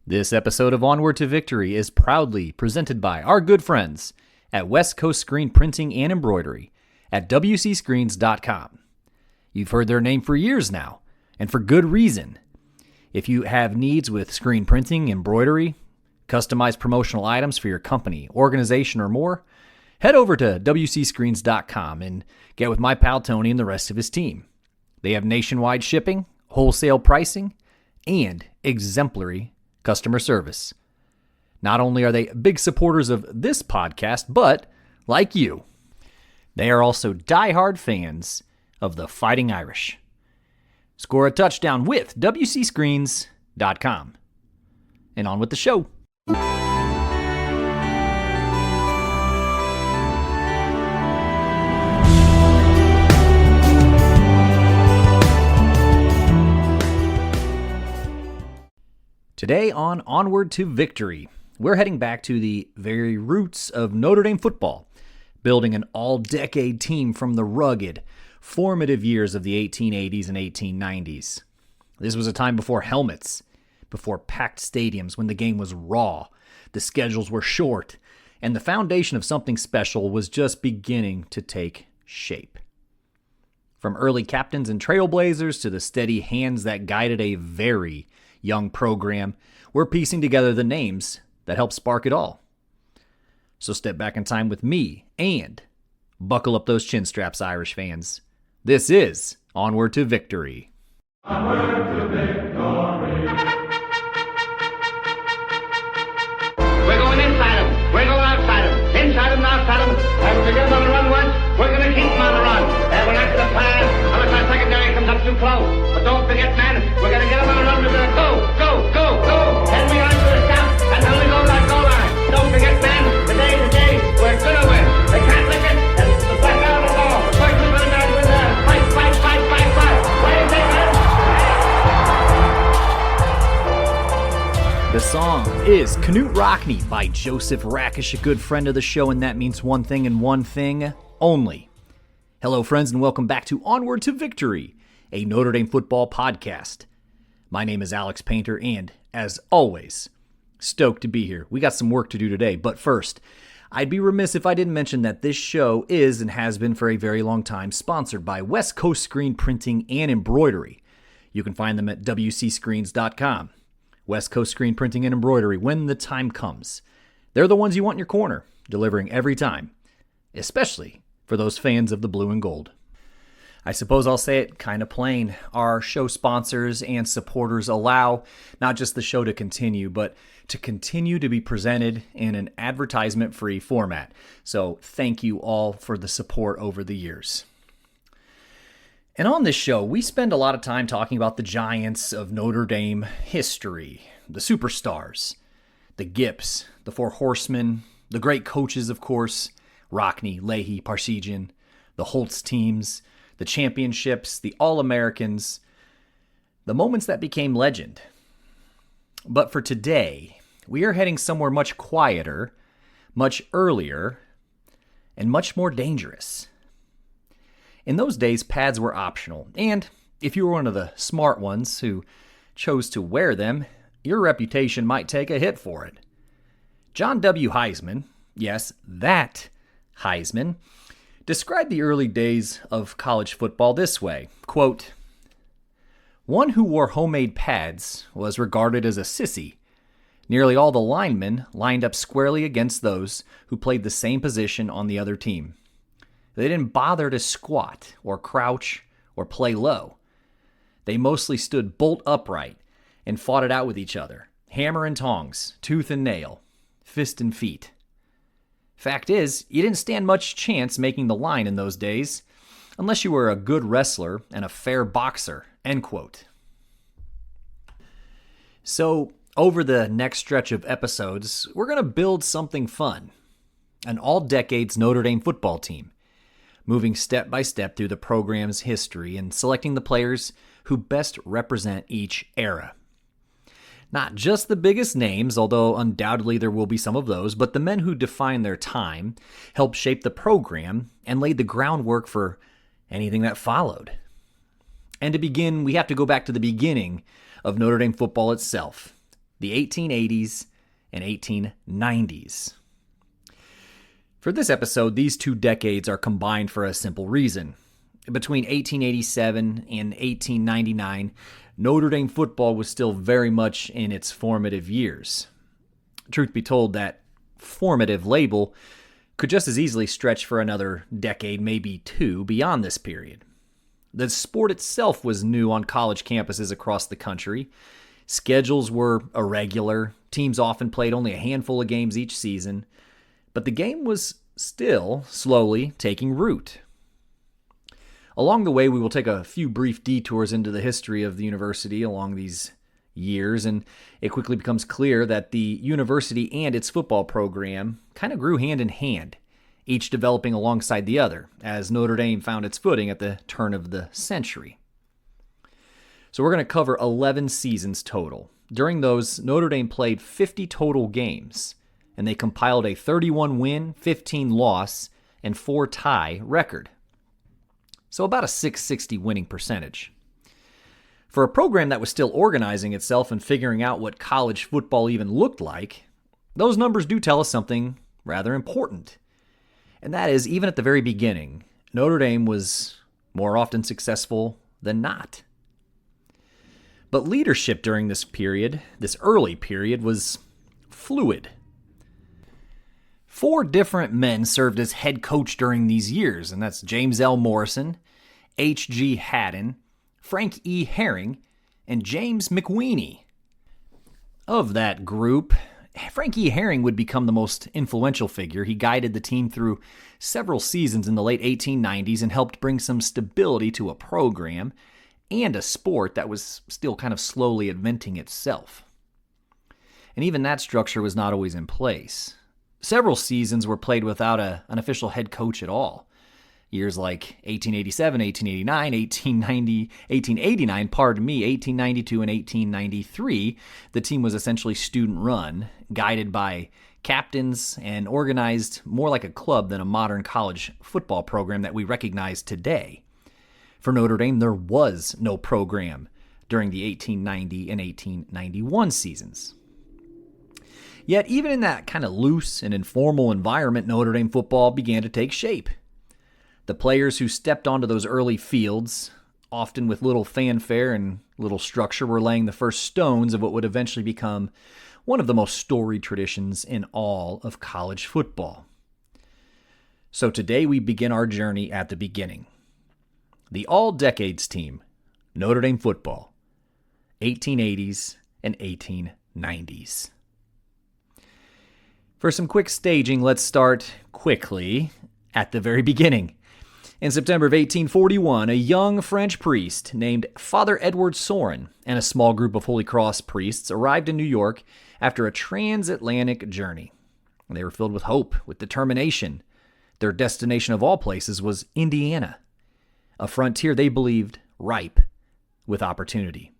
This episode of Onward to Victory is proudly presented by our good friends at West Coast Screen Printing and Embroidery at wcscreens.com. You've heard their name for years now, and for good reason. If you have needs with screen printing, embroidery, customized promotional items for your company, organization, or more, head over to wcscreens.com and get with my pal Tony and the rest of his team. They have nationwide shipping, wholesale pricing, and exemplary customer service. Not only are they big supporters of this podcast, but, like you, they are also diehard fans of the Fighting Irish. Score a touchdown with wcscreens.com. And on with the show. Today on Onward to Victory, we're heading back to the very roots of Notre Dame football, building an all-decade team from the rugged, formative years of the 1880s and 1890s. This was a time before helmets, before packed stadiums, when the game was raw, the schedules were short, and the foundation of something special was just beginning to take shape. From early captains and trailblazers to the steady hands that guided a very young program, we're piecing together the names that helped spark it all. So step back in time with me and buckle up those chin straps, Irish fans. This is Onward to Victory. Onward to victory. We're going inside them. We're going outside them. Inside them and outside them. And if we get them on the run once, we're going to keep them on the run. And we're not going to pass unless our secondary comes up too close. But don't forget, man, we're going to get them on the run. We're going to go. And we aren't going to stop until we go to that goal line. Don't forget, man, today's the day we're going to win. They can't lick it. And the back out of the ball. First we're going to man with that. Fight. What do you think, man? The song is Canute Rockney by Joseph Rakish, a good friend of the show, and that means one thing and one thing only. Hello, friends, and welcome back to Onward to Victory, a Notre Dame football podcast. My name is Alex Painter, and as always, stoked to be here. We got some work to do today, but first, I'd be remiss if I didn't mention that this show is and has been for a very long time sponsored by West Coast Screen Printing and Embroidery. You can find them at wcscreens.com. West Coast Screen Printing and Embroidery, when the time comes. They're the ones you want in your corner, delivering every time, especially for those fans of the blue and gold. I suppose I'll say it kind of plain. Our show sponsors and supporters allow not just the show to continue, but to continue to be presented in an advertisement-free format. So thank you all for the support over the years. And on this show, we spend a lot of time talking about the giants of Notre Dame history, the superstars, the Gips, the Four Horsemen, the great coaches, of course, Rockney, Leahy, Parsegian, the Holtz teams, the championships, the All-Americans, the moments that became legend. But for today, we are heading somewhere much quieter, much earlier, and much more dangerous. In those days, pads were optional, and if you were one of the smart ones who chose to wear them, your reputation might take a hit for it. John W. Heisman, yes, that Heisman, described the early days of college football this way, quote, "One who wore homemade pads was regarded as a sissy. Nearly all the linemen lined up squarely against those who played the same position on the other team. They didn't bother to squat or crouch or play low. They mostly stood bolt upright and fought it out with each other, hammer and tongs, tooth and nail, fist and feet. Fact is, you didn't stand much chance making the line in those days, unless you were a good wrestler and a fair boxer," end quote. So, over the next stretch of episodes, we're going to build something fun. An all-decades Notre Dame football team, moving step by step through the program's history and selecting the players who best represent each era. Not just the biggest names, although undoubtedly there will be some of those, but the men who defined their time, helped shape the program, and laid the groundwork for anything that followed. And to begin, we have to go back to the beginning of Notre Dame football itself, the 1880s and 1890s. For this episode, these two decades are combined for a simple reason. Between 1887 and 1899, Notre Dame football was still very much in its formative years. Truth be told, that formative label could just as easily stretch for another decade, maybe two, beyond this period. The sport itself was new on college campuses across the country. Schedules were irregular. Teams often played only a handful of games each season. But the game was still slowly taking root. Along the way, we will take a few brief detours into the history of the university along these years, and it quickly becomes clear that the university and its football program kind of grew hand in hand, each developing alongside the other, as Notre Dame found its footing at the turn of the century. So we're going to cover 11 seasons total. During those, Notre Dame played 50 total games, and they compiled a 31-win, 15-loss, and 4-tie record. So about a .660 winning percentage. For a program that was still organizing itself and figuring out what college football even looked like, those numbers do tell us something rather important. And that is, even at the very beginning, Notre Dame was more often successful than not. But leadership during this period, this early period, was fluid. 4 different men served as head coach during these years, and that's James L. Morrison, H.G. Haddon, Frank E. Herring, and James McWeeny. Of that group, Frank E. Herring would become the most influential figure. He guided the team through several seasons in the late 1890s and helped bring some stability to a program and a sport that was still kind of slowly inventing itself. And even that structure was not always in place. Several seasons were played without an official head coach at all. Years like 1887, 1889, 1889, 1892, and 1893, the team was essentially student-run, guided by captains, and organized more like a club than a modern college football program that we recognize today. For Notre Dame, there was no program during the 1890 and 1891 seasons. Yet, even in that kind of loose and informal environment, Notre Dame football began to take shape. The players who stepped onto those early fields, often with little fanfare and little structure, were laying the first stones of what would eventually become one of the most storied traditions in all of college football. So today we begin our journey at the beginning. The all-decades team, Notre Dame football, 1880s and 1890s. For some quick staging, let's start quickly at the very beginning. In September of 1841, a young French priest named Father Edward Sorin and a small group of Holy Cross priests arrived in New York after a transatlantic journey. They were filled with hope, with determination. Their destination of all places was Indiana, a frontier they believed ripe with opportunity.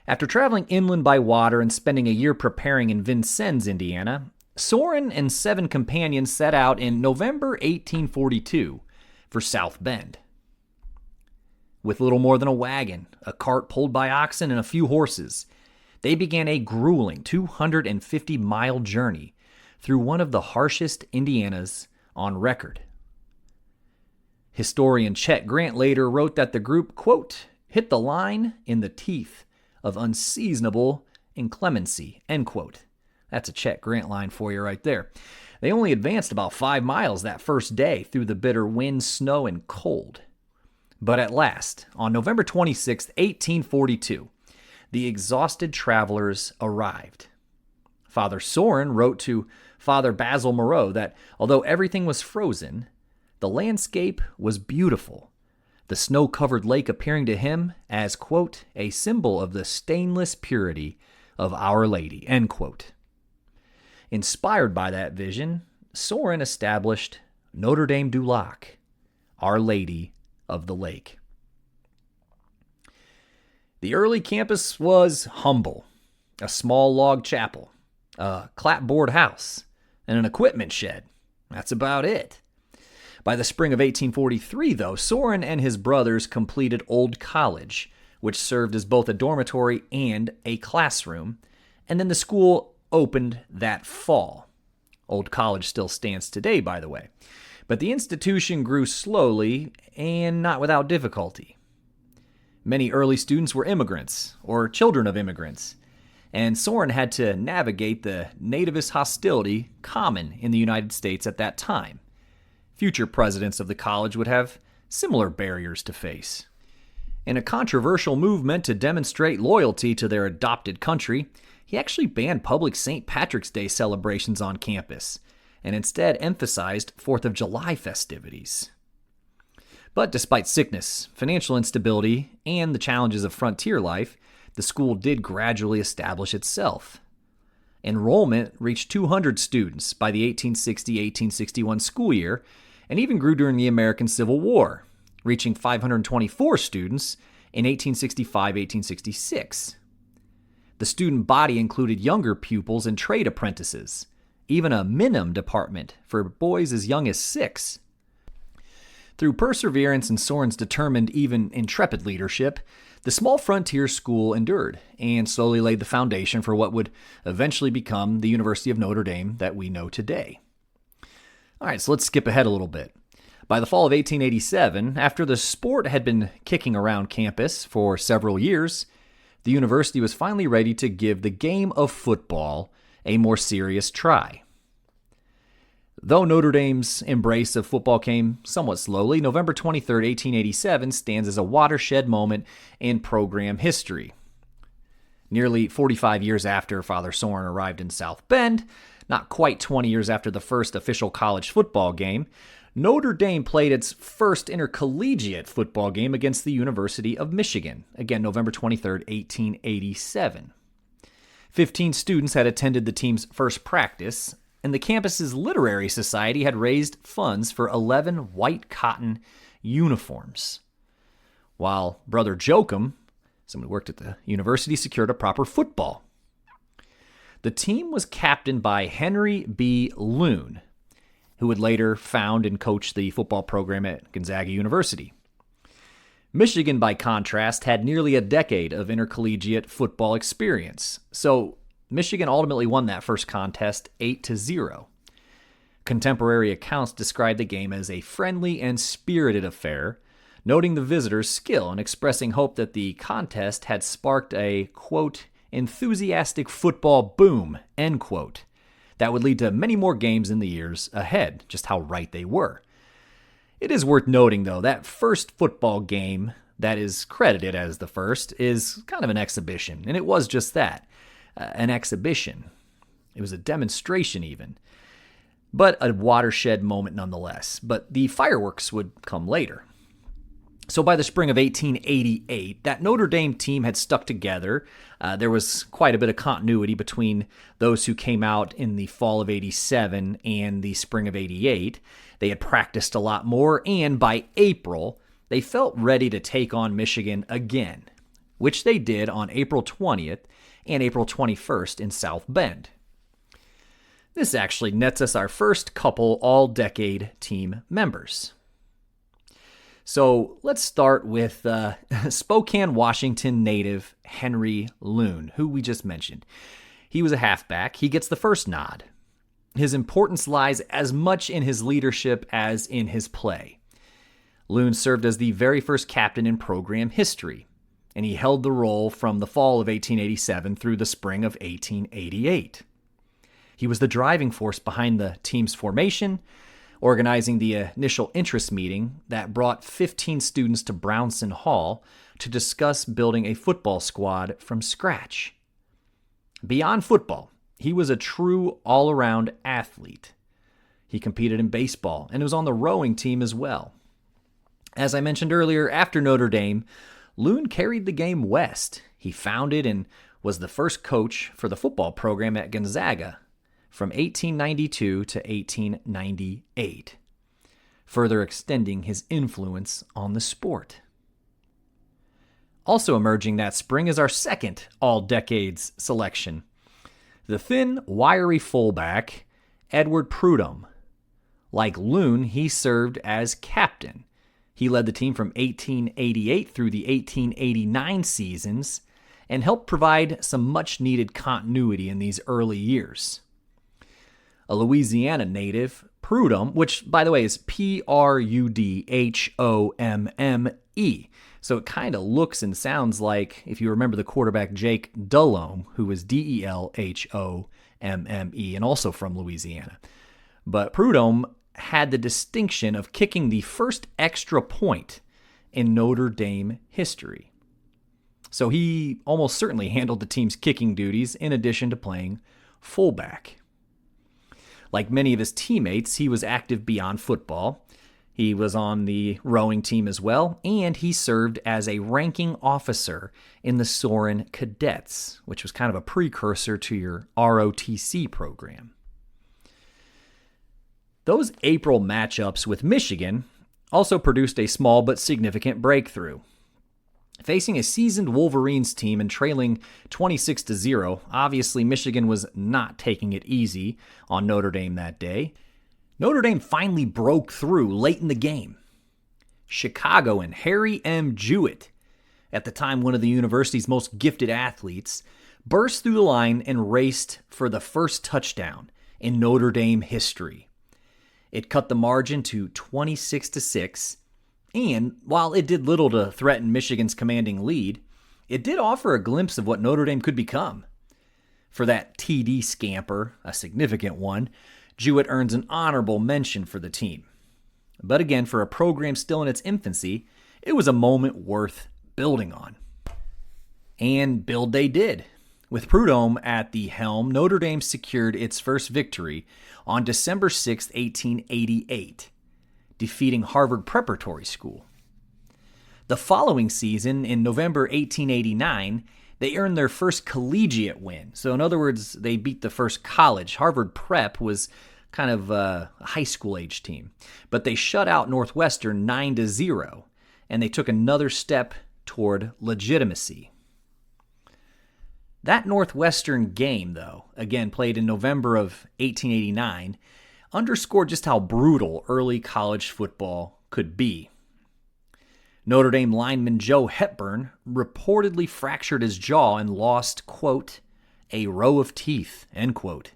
After traveling inland by water and spending a year preparing in Vincennes, Indiana, Sorin and 7 companions set out in November 1842 for South Bend. With little more than a wagon, a cart pulled by oxen, and a few horses, they began a grueling 250-mile journey through one of the harshest Indianas on record. Historian Chet Grant later wrote that the group, quote, hit the line in the teeth of unseasonable inclemency, end quote. That's a Chet Grant line for you right there. They only advanced about 5 miles that first day through the bitter wind, snow, and cold. But at last, on November 26, 1842, the exhausted travelers arrived. Father Sorin wrote to Father Basil Moreau that although everything was frozen, the landscape was beautiful, the snow-covered lake appearing to him as, quote, a symbol of the stainless purity of Our Lady, end quote. Inspired by that vision, Sorin established Notre Dame du Lac, Our Lady of the Lake. The early campus was humble: a small log chapel, a clapboard house, and an equipment shed. That's about it. By the spring of 1843, though, Sorin and his brothers completed Old College, which served as both a dormitory and a classroom, and then the school opened that fall. Old College still stands today, by the way. But the institution grew slowly and not without difficulty. Many early students were immigrants or children of immigrants, and Soren had to navigate the nativist hostility common in the United States at that time. Future presidents of the college would have similar barriers to face. In a controversial movement to demonstrate loyalty to their adopted country, he actually banned public St. Patrick's Day celebrations on campus and instead emphasized 4th of July festivities. But despite sickness, financial instability, and the challenges of frontier life, the school did gradually establish itself. Enrollment reached 200 students by the 1860-1861 school year and even grew during the American Civil War, reaching 524 students in 1865-1866. The student body included younger pupils and trade apprentices, even a minim department for boys as young as 6. Through perseverance and Soren's determined, even intrepid leadership, the small frontier school endured and slowly laid the foundation for what would eventually become the University of Notre Dame that we know today. All right, so let's skip ahead a little bit. By the fall of 1887, after the sport had been kicking around campus for several years, the university was finally ready to give the game of football a more serious try. Though Notre Dame's embrace of football came somewhat slowly, November 23, 1887 stands as a watershed moment in program history. Nearly 45 years after Father Soren arrived in South Bend, not quite 20 years after the first official college football game, Notre Dame played its first intercollegiate football game against the University of Michigan, again November 23, 1887. 15 students had attended the team's first practice, and the campus's literary society had raised funds for 11 white cotton uniforms. While Brother Joachim, someone who worked at the university, secured a proper football. The team was captained by Henry B. Loon, who would later found and coach the football program at Gonzaga University. Michigan, by contrast, had nearly a decade of intercollegiate football experience, so Michigan ultimately won that first contest 8-0. Contemporary accounts describe the game as a friendly and spirited affair, noting the visitors' skill and expressing hope that the contest had sparked a, quote, enthusiastic football boom, end quote, that would lead to many more games in the years ahead, just how right they were. It is worth noting, though, that first football game that is credited as the first is kind of an exhibition, and it was just that, an exhibition. It was a demonstration even, but a watershed moment nonetheless. But the fireworks would come later. So by the spring of 1888, that Notre Dame team had stuck together. There was quite a bit of continuity between those who came out in the fall of 87 and the spring of 88. They had practiced a lot more, and by April, they felt ready to take on Michigan again, which they did on April 20th and April 21st in South Bend. This actually nets us our first couple all-decade team members. So let's start with Spokane, Washington native Henry Loon, who we just mentioned. He was a halfback. He gets the first nod. His importance lies as much in his leadership as in his play. Loon served as the very first captain in program history, and he held the role from the fall of 1887 through the spring of 1888. He was the driving force behind the team's formation, organizing the initial interest meeting that brought 15 students to Brownson Hall to discuss building a football squad from scratch. Beyond football, he was a true all-around athlete. He competed in baseball and was on the rowing team as well. As I mentioned earlier, after Notre Dame, Loon carried the game west. He founded and was the first coach for the football program at Gonzaga from 1892 to 1898, further extending his influence on the sport. Also emerging that spring is our second all-decades selection, the thin, wiry fullback, Edward Prudhomme. Like Loon, he served as captain. He led the team from 1888 through the 1889 seasons and helped provide some much-needed continuity in these early years. A Louisiana native, Prudhomme, which, by the way, is Prudhomme, so it kind of looks and sounds like, if you remember the quarterback Jake Delhomme, who was Delhomme, and also from Louisiana. But Prudhomme had the distinction of kicking the first extra point in Notre Dame history. So he almost certainly handled the team's kicking duties in addition to playing fullback. Like many of his teammates, he was active beyond football. He was on the rowing team as well, and he served as a ranking officer in the Sorin Cadets, which was kind of a precursor to your ROTC program. Those April matchups with Michigan also produced a small but significant breakthrough. Facing a seasoned Wolverines team and trailing 26-0, obviously Michigan was not taking it easy on Notre Dame that day. Notre Dame finally broke through late in the game. Chicago and Harry M. Jewett, at the time one of the university's most gifted athletes, burst through the line and raced for the first touchdown in Notre Dame history. It cut the margin to 26-6, and while it did little to threaten Michigan's commanding lead, it did offer a glimpse of what Notre Dame could become. For that TD scamper, a significant one, Jewett earns an honorable mention for the team. But again, for a program still in its infancy, it was a moment worth building on. And build they did. With Prudhomme at the helm, Notre Dame secured its first victory on December 6, 1888, defeating Harvard Preparatory School. The following season, in November 1889, they earned their first collegiate win. So in other words, they beat the first college. Harvard Prep was kind of a high school age team. But they shut out Northwestern 9-0, and they took another step toward legitimacy. That Northwestern game, though, again played in November of 1889, underscored just how brutal early college football could be. Notre Dame lineman Joe Hepburn reportedly fractured his jaw and lost, quote, a row of teeth, end quote,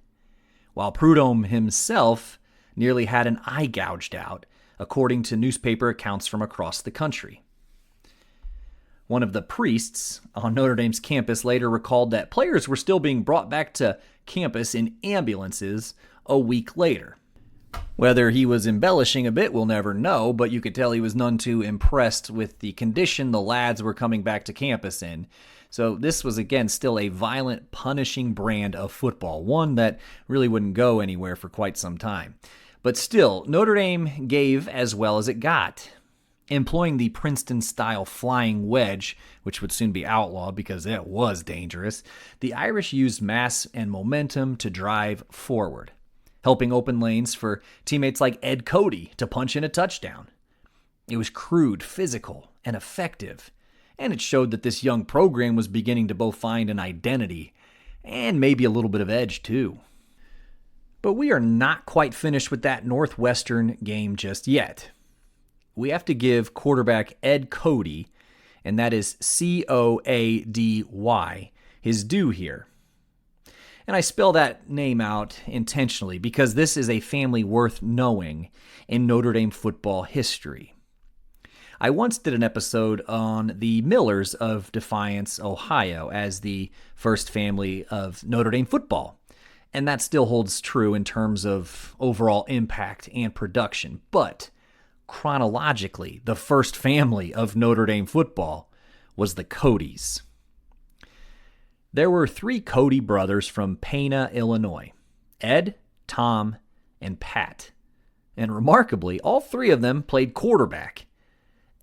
while Prudhomme himself nearly had an eye gouged out, according to newspaper accounts from across the country. One of the priests on Notre Dame's campus later recalled that players were still being brought back to campus in ambulances a week later. Whether he was embellishing a bit, we'll never know, but you could tell he was none too impressed with the condition the lads were coming back to campus in. So this was, again, still a violent, punishing brand of football, one that really wouldn't go anywhere for quite some time. But still, Notre Dame gave as well as it got. Employing the Princeton-style flying wedge, which would soon be outlawed because it was dangerous, the Irish used mass and momentum to drive forward, helping open lanes for teammates like Ed Cody to punch in a touchdown. It was crude, physical, and effective, and it showed that this young program was beginning to both find an identity and maybe a little bit of edge too. But we are not quite finished with that Northwestern game just yet. We have to give quarterback Ed Cody, and that is Coady, his due here. And I spell that name out intentionally because this is a family worth knowing in Notre Dame football history. I once did an episode on the Millers of Defiance, Ohio, as the first family of Notre Dame football. And that still holds true in terms of overall impact and production. But chronologically, the first family of Notre Dame football was the Codys. There were 3 Cody brothers from Pana, Illinois: Ed, Tom, and Pat. And remarkably, all 3 of them played quarterback.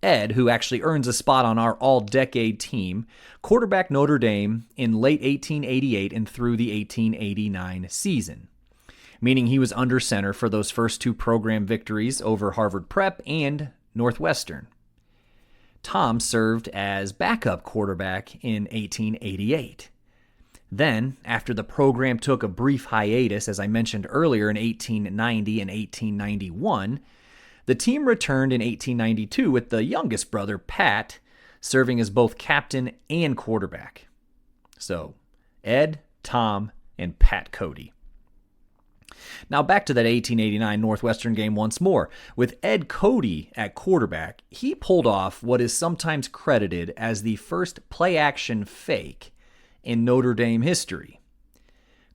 Ed, who actually earns a spot on our all-decade team, quarterbacked Notre Dame in late 1888 and through the 1889 season, meaning he was under center for those first 2 program victories over Harvard Prep and Northwestern. Tom served as backup quarterback in 1888. Then, after the program took a brief hiatus, as I mentioned earlier, in 1890 and 1891, the team returned in 1892 with the youngest brother, Pat, serving as both captain and quarterback. So, Ed, Tom, and Pat Cody. Now back to that 1889 Northwestern game once more. With Ed Cody at quarterback, he pulled off what is sometimes credited as the first play-action fake in Notre Dame history.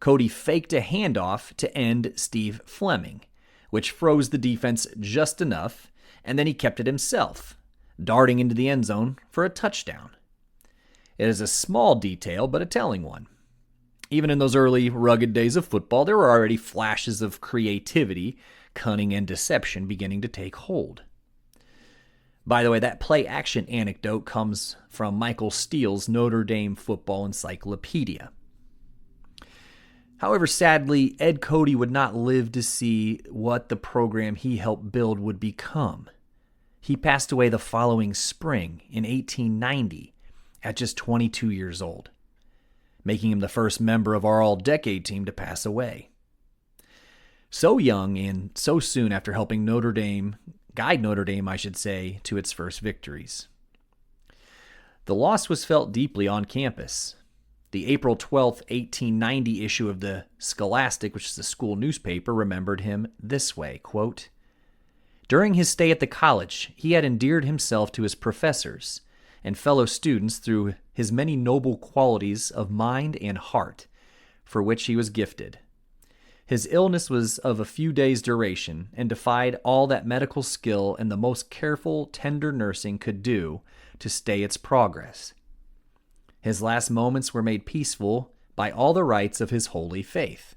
Cody faked a handoff to end Steve Fleming, which froze the defense just enough, and then he kept it himself, darting into the end zone for a touchdown. It is a small detail, but a telling one. Even in those early, rugged days of football, there were already flashes of creativity, cunning, and deception beginning to take hold. By the way, that play-action anecdote comes from Michael Steele's Notre Dame Football Encyclopedia. However, sadly, Ed Cody would not live to see what the program he helped build would become. He passed away the following spring in 1890 at just 22 years old, making him the first member of our all-decade team to pass away. So young and so soon after helping guide Notre Dame, to its first victories. The loss was felt deeply on campus. The April 12, 1890 issue of the Scholastic, which is the school newspaper, remembered him this way, quote, "During his stay at the college, he had endeared himself to his professors and fellow students through his many noble qualities of mind and heart, for which he was gifted. His illness was of a few days' duration, and defied all that medical skill and the most careful, tender nursing could do to stay its progress. His last moments were made peaceful by all the rites of his holy faith.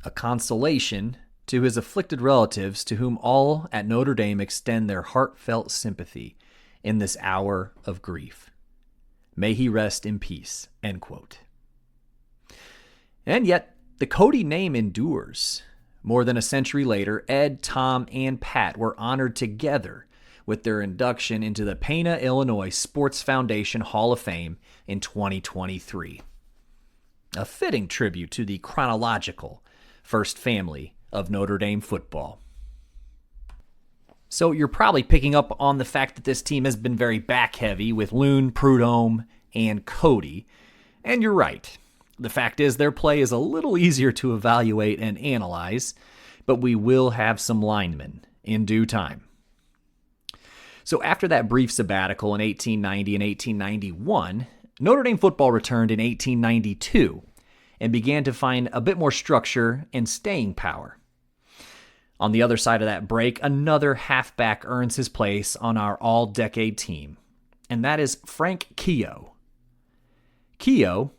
A consolation to his afflicted relatives, to whom all at Notre Dame extend their heartfelt sympathy in this hour of grief. May he rest in peace." End quote. And yet, the Cody name endures. More than a century later, Ed, Tom, and Pat were honored together with their induction into the Pana, Illinois Sports Foundation Hall of Fame in 2023. A fitting tribute to the chronological first family of Notre Dame football. So you're probably picking up on the fact that this team has been very back-heavy with Loon, Prudhomme, and Cody. And you're right. The fact is their play is a little easier to evaluate and analyze, but we will have some linemen in due time. So after that brief sabbatical in 1890 and 1891, Notre Dame football returned in 1892 and began to find a bit more structure and staying power. On the other side of that break, another halfback earns his place on our all-decade team, and that is Frank Keogh. Keogh,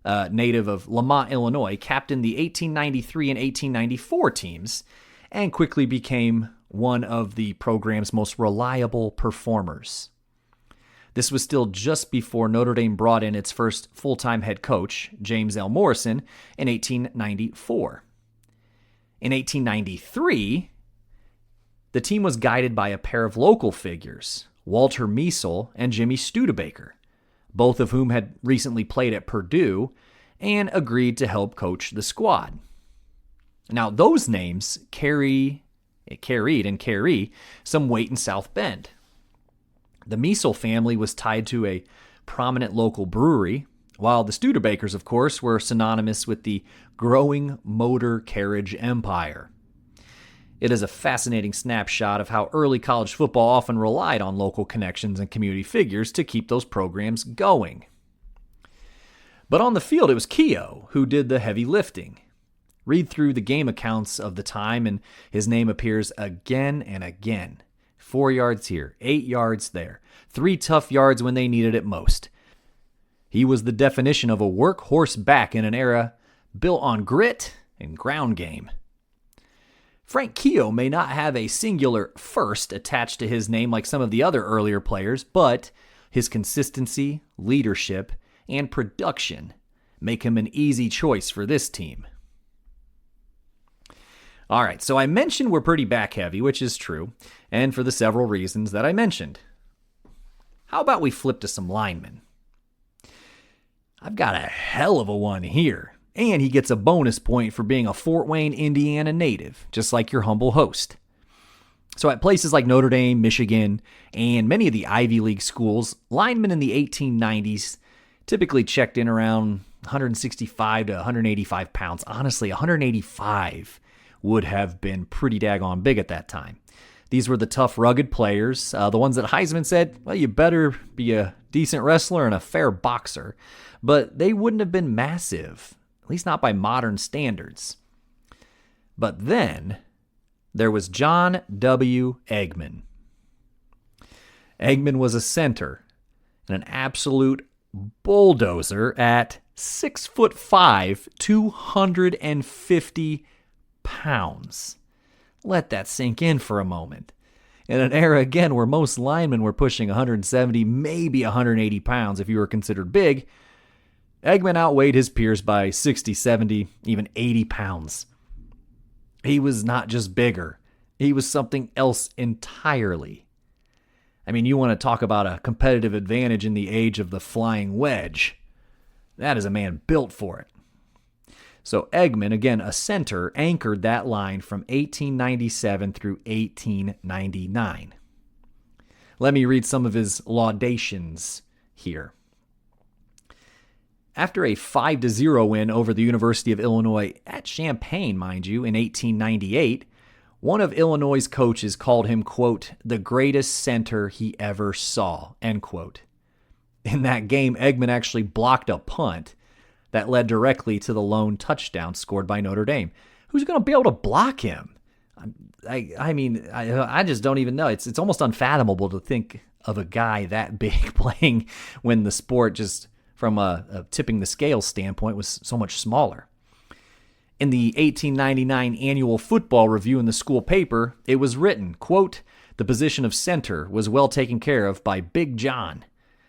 native of Lamont, Illinois, captained the 1893 and 1894 teams and quickly became one of the program's most reliable performers. This was still just before Notre Dame brought in its first full-time head coach, James L. Morrison, in 1894. In 1893, the team was guided by a pair of local figures, Walter Measle and Jimmy Studebaker, both of whom had recently played at Purdue and agreed to help coach the squad. Now, those names carried and carry some weight in South Bend. The Measle family was tied to a prominent local brewery, while the Studebakers, of course, were synonymous with the growing motor carriage empire. It is a fascinating snapshot of how early college football often relied on local connections and community figures to keep those programs going. But on the field, it was Keogh who did the heavy lifting. Read through the game accounts of the time, and his name appears again and again. 4 yards here, 8 yards there, 3 tough yards when they needed it most. He was the definition of a workhorse back in an era built on grit and ground game. Frank Keogh may not have a singular first attached to his name like some of the other earlier players, but his consistency, leadership, and production make him an easy choice for this team. All right, so I mentioned we're pretty back-heavy, which is true, and for the several reasons that I mentioned. How about we flip to some linemen? I've got a hell of a one here, and he gets a bonus point for being a Fort Wayne, Indiana native, just like your humble host. So at places like Notre Dame, Michigan, and many of the Ivy League schools, linemen in the 1890s typically checked in around 165 to 185 pounds. Honestly, 185 would have been pretty daggone big at that time. These were the tough, rugged players, the ones that Heisman said, well, you better be a decent wrestler and a fair boxer. But they wouldn't have been massive, at least not by modern standards. But then there was John W. Eggman. Eggman was a center and an absolute bulldozer at 6'5", 250 pounds. Let that sink in for a moment. In an era, again, where most linemen were pushing 170, maybe 180 pounds if you were considered big, Eggman outweighed his peers by 60, 70, even 80 pounds. He was not just bigger. He was something else entirely. I mean, you want to talk about a competitive advantage in the age of the flying wedge. That is a man built for it. So Eggman, again, a center, anchored that line from 1897 through 1899. Let me read some of his laudations here. After a 5-0 win over the University of Illinois at Champaign, mind you, in 1898, one of Illinois' coaches called him, quote, the greatest center he ever saw, end quote. In that game, Eggman actually blocked a punt that led directly to the lone touchdown scored by Notre Dame. Who's going to be able to block him? I just don't even know. It's almost unfathomable to think of a guy that big playing when the sport just from a tipping the scale standpoint was so much smaller. In the 1899 annual football review in the school paper, it was written, quote, the position of center was well taken care of by Big John.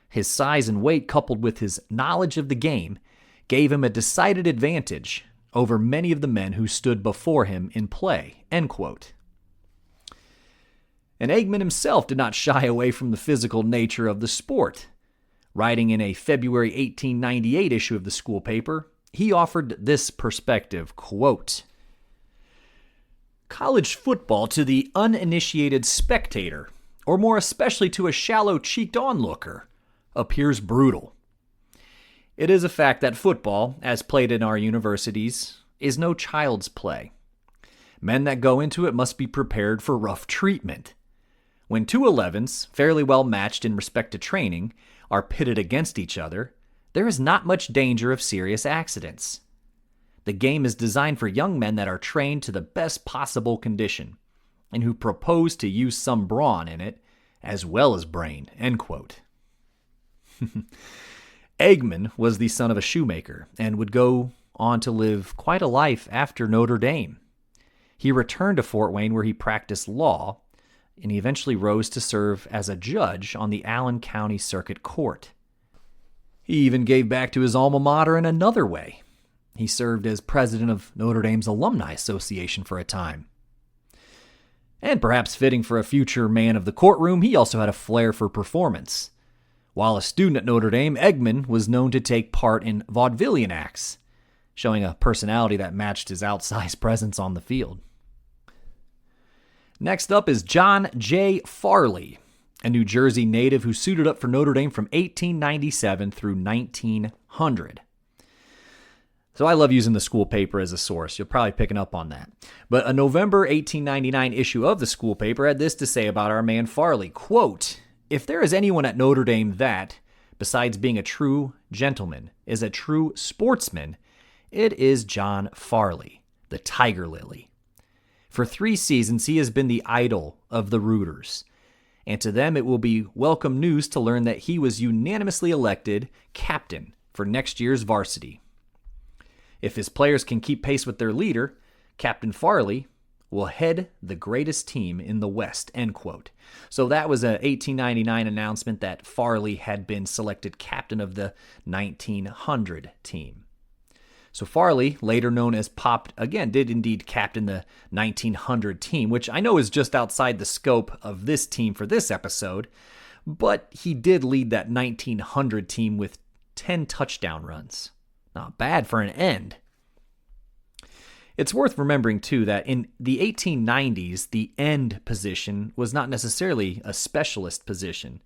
His size and weight coupled with his knowledge of the game gave him a decided advantage over many of the men who stood before him in play, end quote. And Eggman himself did not shy away from the physical nature of the sport. Writing in a February 1898 issue of the school paper, he offered this perspective, quote, college football to the uninitiated spectator, or more especially to a shallow-cheeked onlooker, appears brutal. It is a fact that football, as played in our universities, is no child's play. Men that go into it must be prepared for rough treatment. When two 11s, fairly well matched in respect to training, are pitted against each other, there is not much danger of serious accidents. The game is designed for young men that are trained to the best possible condition, and who propose to use some brawn in it, as well as brain, end quote. Eggman was the son of a shoemaker, and would go on to live quite a life after Notre Dame. He returned to Fort Wayne where he practiced law, and he eventually rose to serve as a judge on the Allen County Circuit Court. He even gave back to his alma mater in another way. He served as president of Notre Dame's Alumni Association for a time. And perhaps fitting for a future man of the courtroom, he also had a flair for performance. While a student at Notre Dame, Eggman was known to take part in vaudevillian acts, showing a personality that matched his outsized presence on the field. Next up is John J. Farley, a New Jersey native who suited up for Notre Dame from 1897 through 1900. So I love using the school paper as a source. You're probably picking up on that. But a November 1899 issue of the school paper had this to say about our man Farley, quote, if there is anyone at Notre Dame that, besides being a true gentleman, is a true sportsman, it is John Farley, the Tiger Lily. For 3 seasons, he has been the idol of the rooters, and to them it will be welcome news to learn that he was unanimously elected captain for next year's varsity. If his players can keep pace with their leader, Captain Farley will head the greatest team in the West, end quote. So that was a 1899 announcement that Farley had been selected captain of the 1900 team. So Farley, later known as Pop, again, did indeed captain the 1900 team, which I know is just outside the scope of this team for this episode, but he did lead that 1900 team with 10 touchdown runs. Not bad for an end. It's worth remembering, too, that in the 1890s, the end position was not necessarily a specialist position.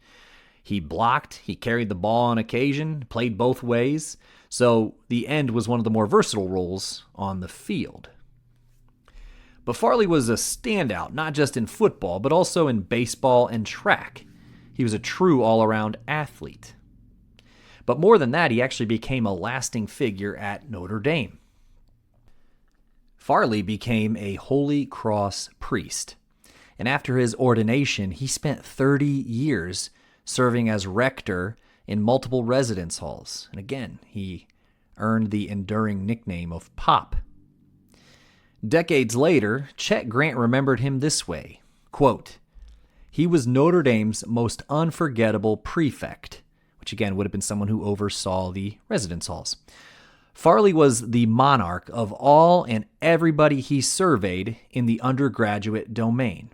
He blocked, he carried the ball on occasion, played both ways, so the end was one of the more versatile roles on the field. But Farley was a standout, not just in football, but also in baseball and track. He was a true all-around athlete. But more than that, he actually became a lasting figure at Notre Dame. Farley became a Holy Cross priest, and after his ordination, he spent 30 years serving as rector in multiple residence halls. And again, he earned the enduring nickname of Pop. Decades later, Chet Grant remembered him this way, quote, "He was Notre Dame's most unforgettable prefect," which again would have been someone who oversaw the residence halls. Farley was the monarch of all and everybody he surveyed in the undergraduate domain.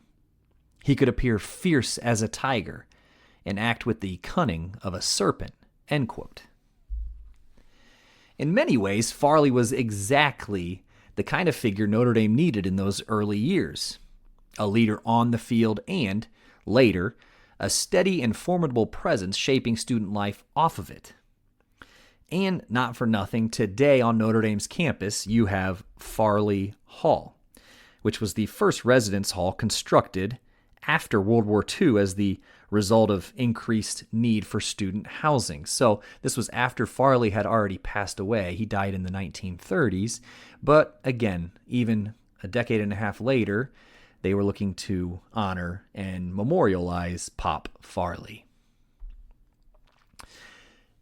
He could appear fierce as a tiger and act with the cunning of a serpent, end quote. In many ways, Farley was exactly the kind of figure Notre Dame needed in those early years. A leader on the field and, later, a steady and formidable presence shaping student life off of it. And not for nothing, today on Notre Dame's campus, you have Farley Hall, which was the first residence hall constructed after World War II as the result of increased need for student housing. So this was after Farley had already passed away. He died in the 1930s. But again, even a decade and a half later, they were looking to honor and memorialize Pop Farley.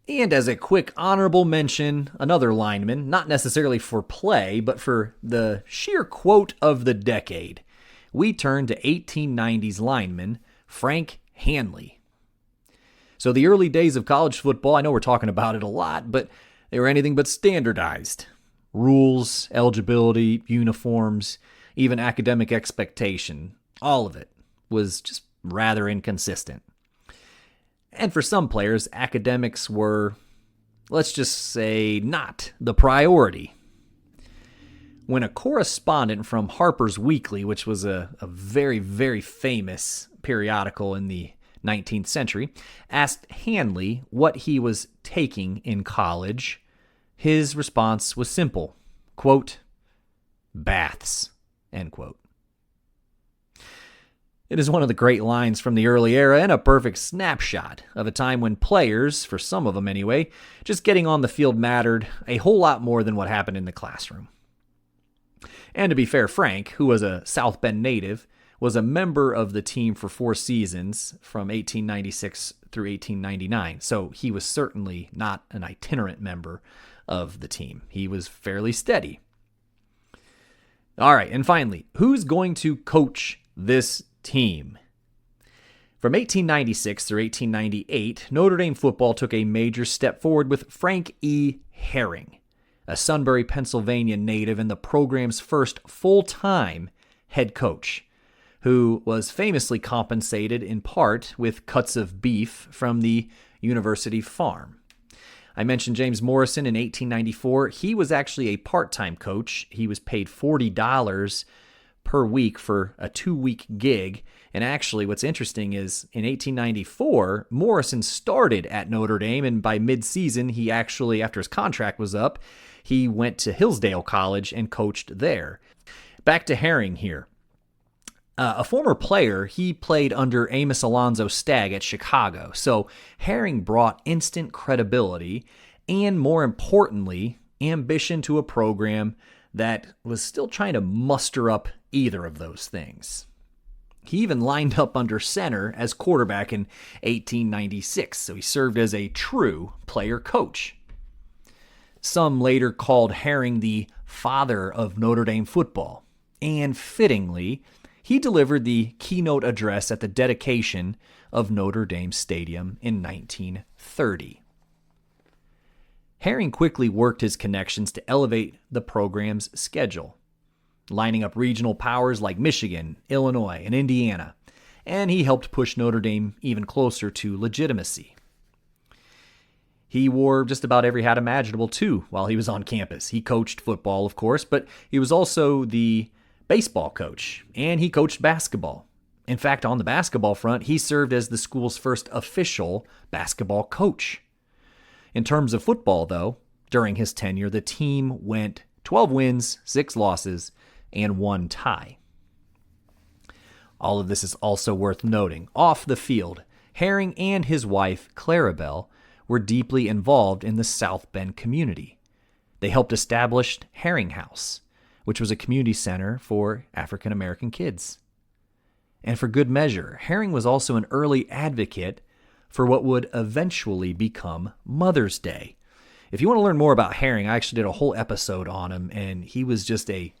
And as a quick honorable mention, another lineman, not necessarily for play, but for the sheer quote of the decade, we turn to 1890s lineman Frank Hanley. So the early days of college football, I know we're talking about it a lot, but they were anything but standardized. Rules, eligibility, uniforms, even academic expectation, all of it was just rather inconsistent. And for some players, academics were, let's just say, not the priority. When a correspondent from Harper's Weekly, which was a very, very famous periodical in the 19th century, asked Hanley what he was taking in college, his response was simple, quote, "Baths," end quote. It is one of the great lines from the early era and a perfect snapshot of a time when players, for some of them anyway, just getting on the field mattered a whole lot more than what happened in the classroom. And to be fair, Frank, who was a South Bend native, was a member of the team for 4 seasons from 1896 through 1899, so he was certainly not an itinerant member of the team. He was fairly steady. All right, and finally, who's going to coach this team? From 1896 through 1898, Notre Dame football took a major step forward with Frank E. Herring, a Sunbury, Pennsylvania native and the program's first full-time head coach, who was famously compensated in part with cuts of beef from the university farm. I mentioned James Morrison in 1894. He was actually a part-time coach. He was paid $40 per week for a 2-week gig. And actually, what's interesting is in 1894, Morrison started at Notre Dame, and by mid-season, he actually, after his contract was up, he went to Hillsdale College and coached there. Back to Herring here. A former player, he played under Amos Alonzo Stagg at Chicago. So Herring brought instant credibility and, more importantly, ambition to a program that was still trying to muster up either of those things. He even lined up under center as quarterback in 1896, so he served as a true player coach. Some later called Herring the father of Notre Dame football, and fittingly, he delivered the keynote address at the dedication of Notre Dame Stadium in 1930. Herring quickly worked his connections to elevate the program's schedule, lining up regional powers like Michigan, Illinois, and Indiana, and he helped push Notre Dame even closer to legitimacy. He wore just about every hat imaginable, too, while he was on campus. He coached football, of course, but he was also the baseball coach, and he coached basketball. In fact, on the basketball front, he served as the school's first official basketball coach. In terms of football, though, during his tenure, the team went 12 wins, 6 losses, and 1 tie. All of this is also worth noting. Off the field, Herring and his wife, Clarabelle, were deeply involved in the South Bend community. They helped establish Herring House, which was a community center for African American kids. And for good measure, Herring was also an early advocate for what would eventually become Mother's Day. If you want to learn more about Herring, I actually did a whole episode on him, and he was just a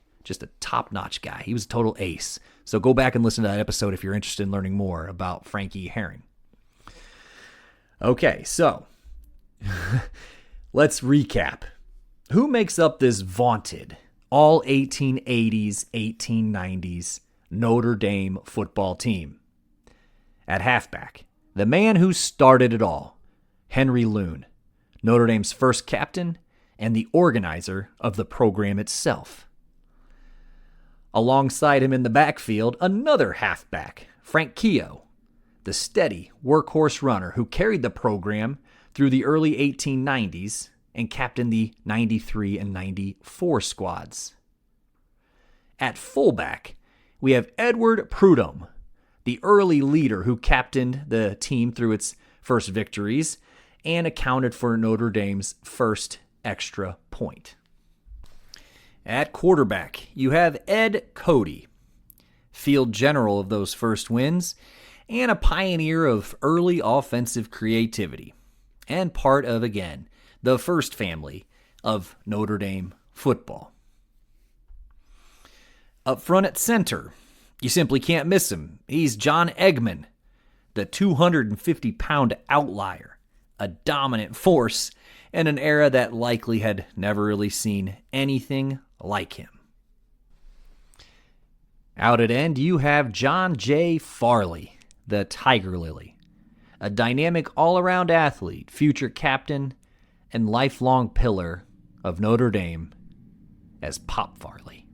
top-notch guy. He was a total ace. So go back and listen to that episode if you're interested in learning more about Frankie Herring. Okay, so let's recap. Who makes up this vaunted all 1880s, 1890s Notre Dame football team? At halfback, the man who started it all, Henry Loon, Notre Dame's first captain and the organizer of the program itself. Alongside him in the backfield, another halfback, Frank Keogh, the steady workhorse runner who carried the program through the early 1890s and captained the 93 and 94 squads. At fullback, we have Edward Prudhomme, the early leader who captained the team through its first victories and accounted for Notre Dame's first extra point. At quarterback, you have Ed Cody, field general of those first wins, and a pioneer of early offensive creativity, and part of, again, the first family of Notre Dame football. Up front at center, you simply can't miss him. He's John Eggman, the 250-pound outlier, a dominant force in an era that likely had never really seen anything like him. Out at end, you have John J. Farley, the Tiger Lily, a dynamic all-around athlete, future captain, and lifelong pillar of Notre Dame as Pop Farley.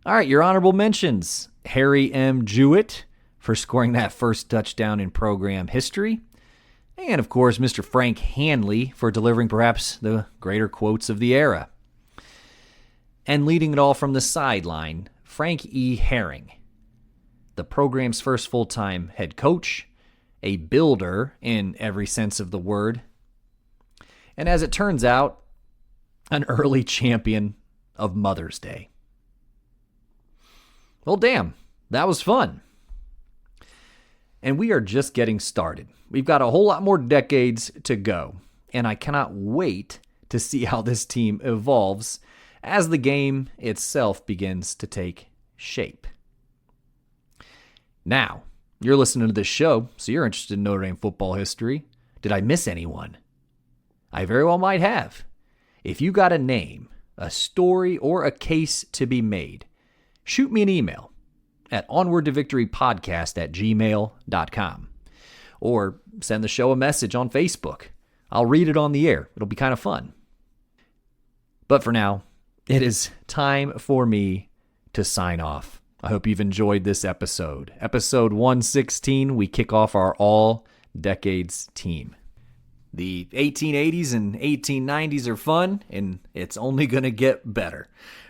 All right, your honorable mentions. Harry M. Jewett for scoring that first touchdown in program history. And, of course, Mr. Frank Hanley for delivering perhaps the greater quotes of the era. And leading it all from the sideline, Frank E. Herring, the program's first full-time head coach, a builder in every sense of the word, and as it turns out, an early champion of Mother's Day. Well, damn, that was fun. And we are just getting started. We've got a whole lot more decades to go, and I cannot wait to see how this team evolves as the game itself begins to take shape. Now, you're listening to this show, so you're interested in Notre Dame football history. Did I miss anyone? I very well might have. If you got a name, a story, or a case to be made, shoot me an email at onwardtovictorypodcast@gmail.com or send the show a message on Facebook. I'll read it on the air. It'll be kind of fun. But for now, it is time for me to sign off. I hope you've enjoyed this episode. Episode 116, we kick off our all-decades team. The 1880s and 1890s are fun, and it's only going to get better.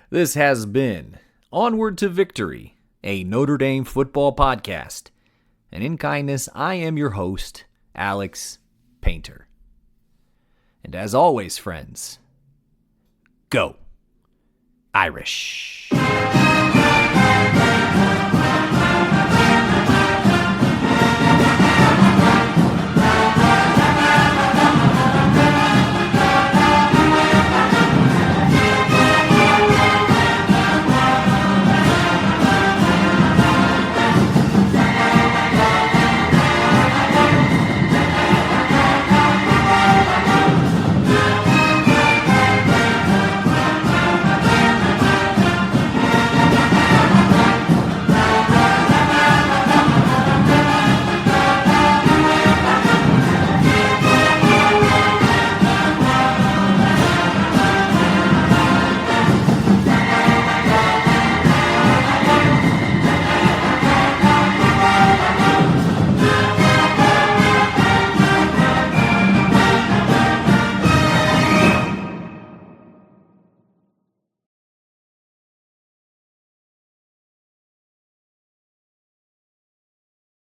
This has been Onward to Victory, a Notre Dame football podcast. And in kindness, I am your host, Alex Painter. And as always, friends, go Irish.